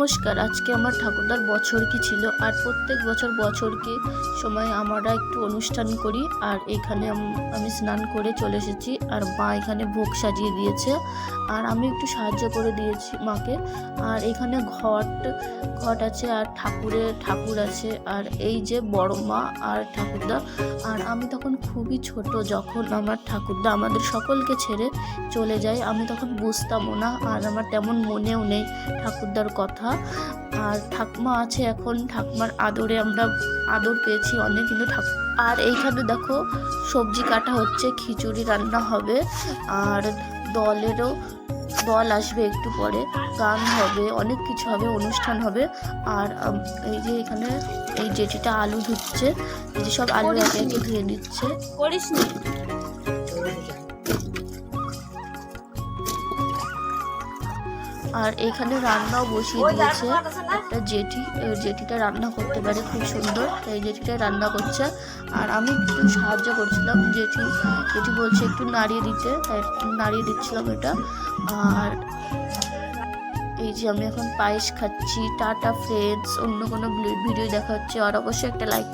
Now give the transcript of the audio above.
নমস্কার। আজকে আমার ঠাকুরদার বছর কি ছিল, আর প্রত্যেক বছর কি সময় আমরা একটু অনুষ্ঠান করি। আর এখানে আমি স্নান করে চলে এসেছি, আর মা এখানে ভোগ সাজিয়ে দিয়েছে, আর আমি একটু সাহায্য করে দিয়েছি মাকে। আর এখানে ঘট আছে, আর ঠাকুর আছে, আর এই যে বড় মা আর ঠাকুরদা। আর আমি তখন খুবই ছোট, যখন আমার ঠাকুরদা আমাদের সকলকে ছেড়ে চলে যায়, আমি তখন বুঝতামও না, আর আমার তেমন মনেও নেই ঠাকুরদার কথা। আর ঠাকুমা আছে, এখন ঠাকুমার আদরে আমরা আদর পেয়েছি অনেক, কিন্তু আর এইখানে দেখো সবজি কাটা হচ্ছে, খিচুড়ি রান্না হবে, আর দল আসবে একটু পরে, গান হবে, অনেক কিছু হবে, অনুষ্ঠান হবে। আর এই যে এখানে এই জেঠিটা আলু ধুচ্ছে, এই যে সব আলু একে একে ধুয়ে দিচ্ছে। আর এখানে রান্নাও বসিয়ে দিয়েছে একটা জেঠিটা রান্না করতে পারে খুব সুন্দর, তাই জেঠিটা রান্না করছে। আর আমি একটু সাহায্য করছিলাম, জেঠি বলছে একটু নাড়িয়ে দিতে, তাই নাড়িয়ে দিচ্ছিলাম এটা। আর এই যে আমি এখন পায়েস খাচ্ছি। টাটা ফ্রেন্ডস, অন্য কোনো ভিডিও দেখা হচ্ছে, আর অবশ্যই একটা লাইক